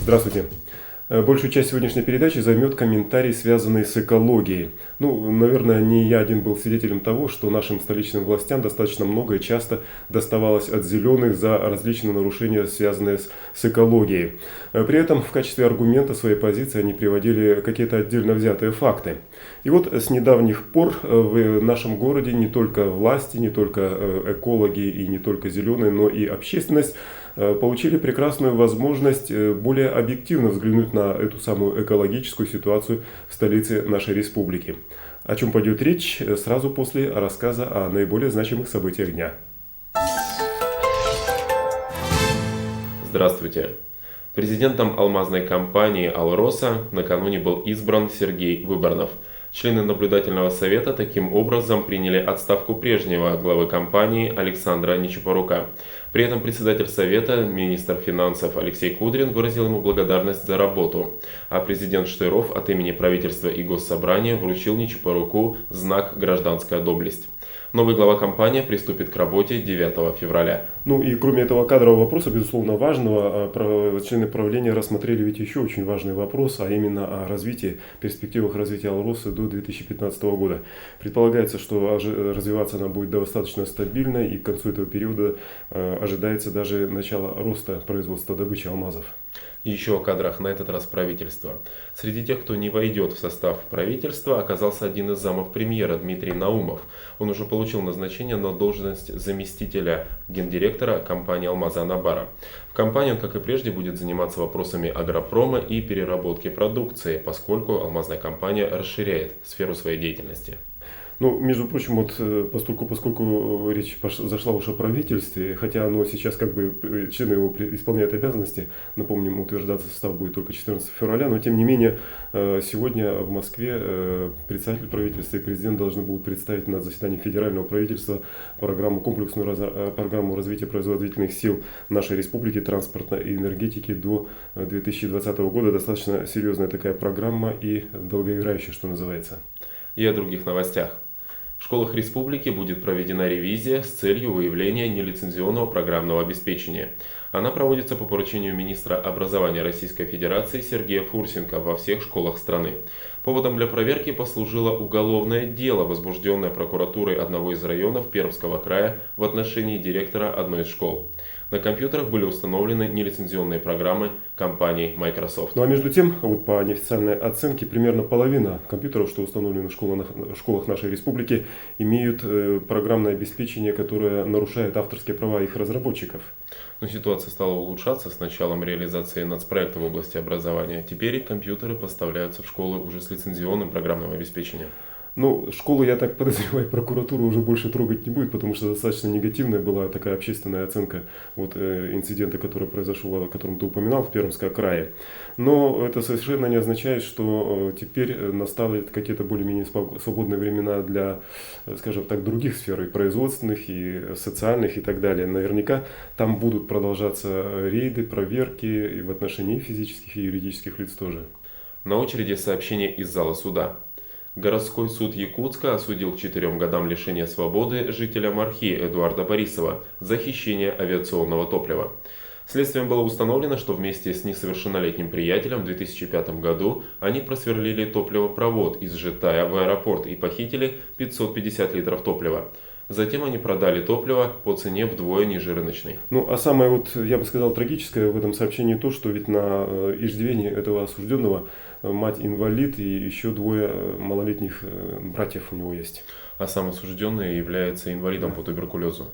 Здравствуйте. Большую часть сегодняшней передачи займет комментарий, связанный с экологией. Наверное, не я один был свидетелем того, что нашим столичным властям достаточно много и часто доставалось от зеленых за различные нарушения, связанные с экологией. При этом в качестве аргумента своей позиции они приводили какие-то отдельно взятые факты. И вот с недавних пор в нашем городе не только власти, не только экологи и не только зеленые, но и общественность получили прекрасную возможность более объективно взглянуть на эту самую экологическую ситуацию в столице нашей республики. О чем пойдет речь сразу после рассказа о наиболее значимых событиях дня. Здравствуйте. Президентом алмазной компании «Алроса» накануне был избран Сергей Выборнов. Члены наблюдательного совета таким образом приняли отставку прежнего главы компании Александра Нечапорука. При этом председатель совета, министр финансов Алексей Кудрин выразил ему благодарность за работу, а президент Штыров от имени правительства и госсобрания вручил Нечапоруку знак «Гражданская доблесть». Новый глава компании приступит к работе 9 февраля. И кроме этого кадрового вопроса, безусловно важного, члены правления рассмотрели ведь еще очень важный вопрос, а именно о развитии, перспективах развития Алросы до 2015 года. Предполагается, что развиваться она будет достаточно стабильно, и к концу этого периода ожидается даже начало роста производства добычи алмазов. Еще о кадрах, на этот раз правительства. Среди тех, кто не войдет в состав правительства, оказался один из замов премьера Дмитрий Наумов. Он уже получил назначение на должность заместителя гендиректора компании «Алмазы Анабара». В компании он, как и прежде, будет заниматься вопросами агропрома и переработки продукции, поскольку алмазная компания расширяет сферу своей деятельности. Между прочим, поскольку речь зашла уж о правительстве, хотя оно сейчас члены его исполняют обязанности, напомним, утверждаться состав будет только 14 февраля, но тем не менее сегодня в Москве председатель правительства и президент должны будут представить на заседании федерального правительства комплексную программу развития производительных сил нашей республики, транспорта и энергетики до 2020 года. Достаточно серьезная такая программа и долгоиграющая, что называется. И о других новостях. В школах республики будет проведена ревизия с целью выявления нелицензионного программного обеспечения. Она проводится по поручению министра образования Российской Федерации Сергея Фурсенко во всех школах страны. Поводом для проверки послужило уголовное дело, возбужденное прокуратурой одного из районов Пермского края в отношении директора одной из школ. На компьютерах были установлены нелицензионные программы компании Microsoft. А между тем, по неофициальной оценке, примерно половина компьютеров, что установлены в школах нашей республики, имеют программное обеспечение, которое нарушает авторские права их разработчиков. Ситуация стала улучшаться с началом реализации нацпроекта в области образования. Теперь компьютеры поставляются в школы уже с лицензионным программным обеспечением. Школу, я так подозреваю, прокуратура уже больше трогать не будет, потому что достаточно негативная была такая общественная оценка инцидента, который произошел, о котором ты упоминал, в Пермском крае. Но это совершенно не означает, что теперь настали какие-то более-менее свободные времена для, скажем так, других сфер, и производственных, и социальных, и так далее. Наверняка там будут продолжаться рейды, проверки и в отношении физических и юридических лиц тоже. На очереди сообщение из зала суда. Городской суд Якутска осудил к 4 годам лишения свободы жителя Мархи Эдуарда Борисова за хищение авиационного топлива. Следствием было установлено, что вместе с несовершеннолетним приятелем в 2005 году они просверлили топливопровод из Житая в аэропорт и похитили 550 литров топлива. Затем они продали топливо по цене вдвое ниже рыночной. А самое, я бы сказал, трагическое в этом сообщении то, что ведь на иждивении этого осужденного мать-инвалид и еще 2 малолетних братьев у него есть. А сам осужденный является инвалидом по туберкулезу.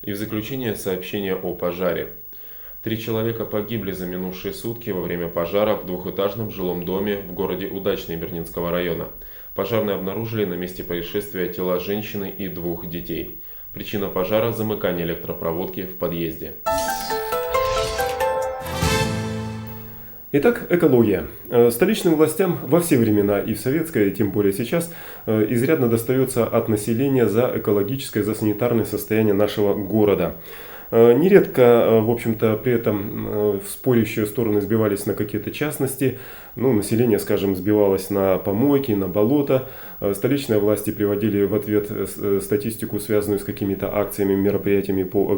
И в заключение сообщение о пожаре. 3 человека погибли за минувшие сутки во время пожара в двухэтажном жилом доме в городе Удачный Бернинского района. Пожарные обнаружили на месте происшествия тела женщины и 2 детей. Причина пожара – замыкание электропроводки в подъезде. Итак, экология. Столичным властям во все времена, и в советское, и тем более сейчас, изрядно достается от населения за экологическое, за санитарное состояние нашего города. Нередко, в общем-то, при этом спорящие стороны сбивались на какие-то частности. ну, население, скажем, сбивалось на помойки, на болото. Столичные власти приводили в ответ статистику, связанную с какими-то акциями, мероприятиями по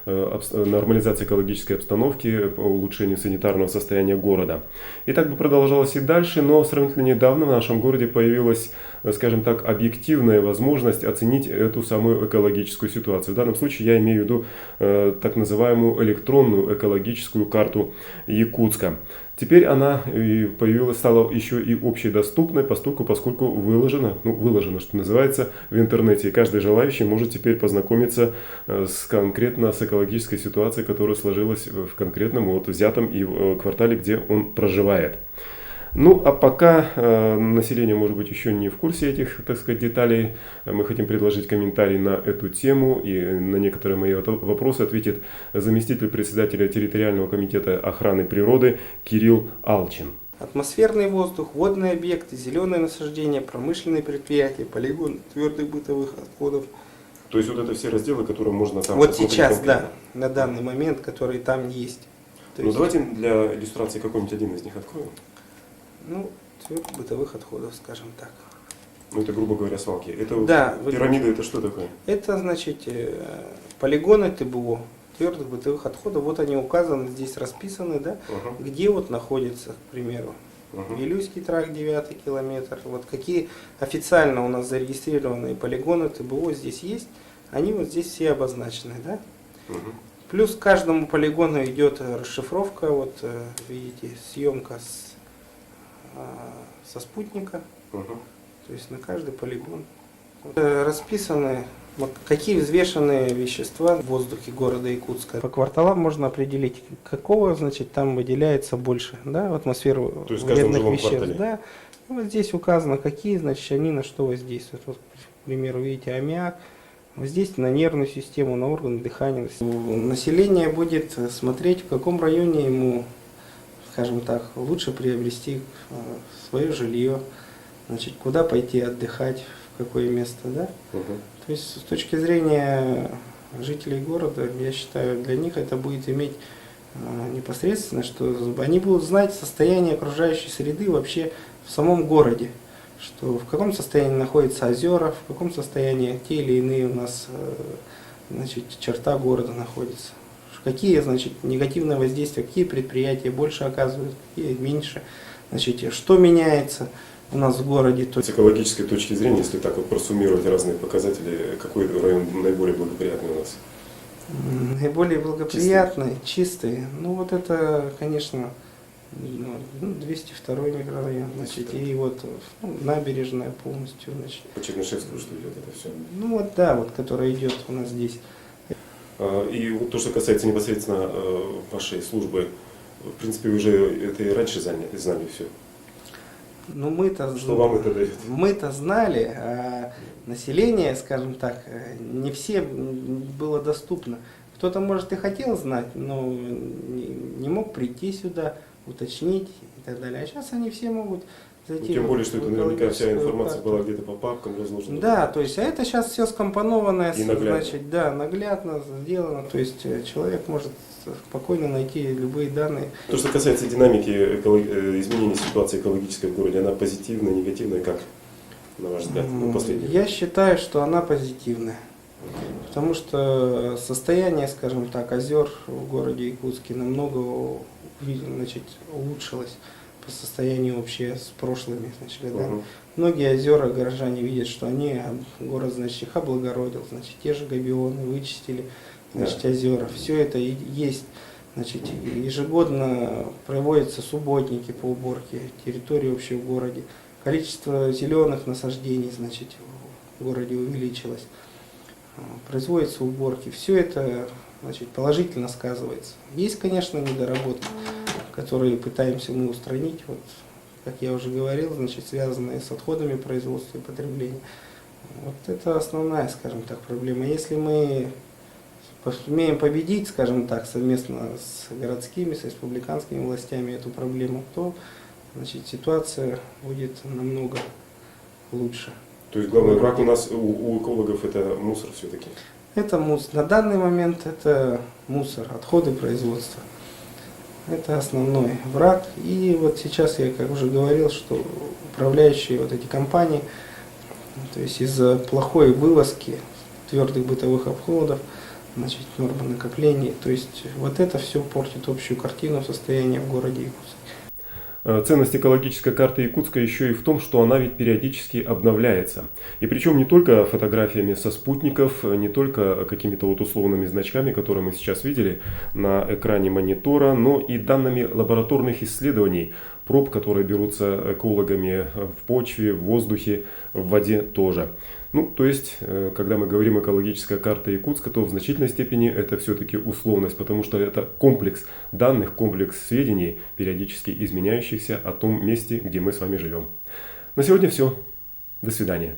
нормализации экологической обстановки, по улучшению санитарного состояния города. И так бы продолжалось и дальше, но сравнительно недавно в нашем городе появилась, скажем так, объективная возможность оценить эту самую экологическую ситуацию. В данном случае я имею в виду так называемую электронную экологическую карту Якутска. Теперь она стала еще и общедоступной, поскольку выложена, что называется, в интернете. И каждый желающий может теперь познакомиться конкретно с экологической ситуацией, которая сложилась в конкретном взятом и квартале, где он проживает. Ну, а пока население, может быть, еще не в курсе этих, так сказать, деталей, мы хотим предложить комментарий на эту тему, и на некоторые мои вопросы ответит заместитель председателя территориального комитета охраны природы Кирилл Алчин. Атмосферный воздух, водные объекты, зеленые насаждения, промышленные предприятия, полигон твердых бытовых отходов. То есть вот это все разделы, которые можно там вот сейчас, конкретно. Да, на данный момент, которые там есть. Давайте для иллюстрации какой-нибудь один из них откроем. Ну, твердых бытовых отходов, скажем так. Ну, это, грубо говоря, свалки. Это да, пирамида, это что такое? Это, значит, полигоны ТБО, твердых бытовых отходов. Вот они указаны, здесь расписаны, да, где вот находится, к примеру. Вилюйский тракт, 9 километр. Вот какие официально у нас зарегистрированные полигоны ТБО здесь есть, они вот здесь все обозначены, да. Плюс к каждому полигону идет расшифровка, вот видите, съемка со спутника, то есть на каждый полигон. Расписаны, какие взвешенные вещества в воздухе города Якутска. По кварталам можно определить, какого, значит, там выделяется больше, да, в атмосферу вредных веществ. Да. И вот здесь указано, какие, значит, они на что воздействуют. Вот, к примеру, видите, аммиак. Здесь на нервную систему, на органы дыхания. Население будет смотреть, в каком районе ему, скажем так, лучше приобрести свое жилье, значит, куда пойти отдыхать, в какое место, да? То есть с точки зрения жителей города, я считаю, для них это будет иметь непосредственно, что они будут знать состояние окружающей среды вообще в самом городе, что в каком состоянии находятся озера, в каком состоянии те или иные у нас, значит, черта города находятся. Какие, значит, негативные воздействия, какие предприятия больше оказывают, какие меньше, значит, что меняется у нас в городе. С экологической точки зрения, если так вот просуммировать разные показатели, какой район наиболее благоприятный у нас? Наиболее благоприятный, чистый, ну вот это, конечно, 202 микрорайон, значит, и вот набережная полностью, значит. По Чернышевскому что идет это все? Ну вот да, вот которая идет у нас здесь. И вот то, что касается непосредственно вашей службы, в принципе, вы уже это и раньше знали все. Ну мы-то что вам это дает? Мы-то знали, а население, скажем так, не все было доступно. Кто-то, может, и хотел знать, но не мог прийти сюда, уточнить и так далее. А сейчас они все могут зайти. Тем более, что это наверняка вся информация была где-то по папкам разложена. Да, то есть, а это сейчас все скомпонованное, значит, да, наглядно сделано. То есть человек может спокойно найти любые данные. То, что касается динамики изменения ситуации экологической в городе, она позитивная, негативная, как, на ваш взгляд, последняя? Я считаю, что она позитивная. Потому что состояние, скажем так, озер в городе Якутске намного, значит, улучшилось по состоянию вообще с прошлыми, значит, годами. Многие озера горожане видят, что они, город, значит, их облагородил, значит, те же габионы вычистили, значит, озера. Все это есть, значит, ежегодно проводятся субботники по уборке территории вообще в городе. Количество зеленых насаждений, значит, в городе увеличилось. Производятся уборки. Все это, значит, положительно сказывается. Есть, конечно, недоработки, которые пытаемся мы устранить, вот, как я уже говорил, значит, связанные с отходами производства и потребления. Вот это основная, скажем так, проблема. Если мы сумеем победить, скажем так, совместно с городскими, с республиканскими властями эту проблему, то, значит, ситуация будет намного лучше. То есть главный враг у нас, у экологов, это мусор все-таки? Это мусор. На данный момент это мусор, отходы производства. Это основной враг. И вот сейчас я, как уже говорил, что управляющие вот эти компании, то есть из-за плохой вывозки твердых бытовых отходов, значит, нормы накоплений, то есть вот это все портит общую картину состояния в городе Якутске. Ценность экологической карты Якутска еще и в том, что она ведь периодически обновляется. И причем не только фотографиями со спутников, не только какими-то вот условными значками, которые мы сейчас видели на экране монитора, но и данными лабораторных исследований, проб, которые берутся экологами в почве, в воздухе, в воде тоже. Ну, то есть, когда мы говорим экологическая карта Якутска, то в значительной степени это все-таки условность, потому что это комплекс данных, комплекс сведений, периодически изменяющихся о том месте, где мы с вами живем. На сегодня все. До свидания.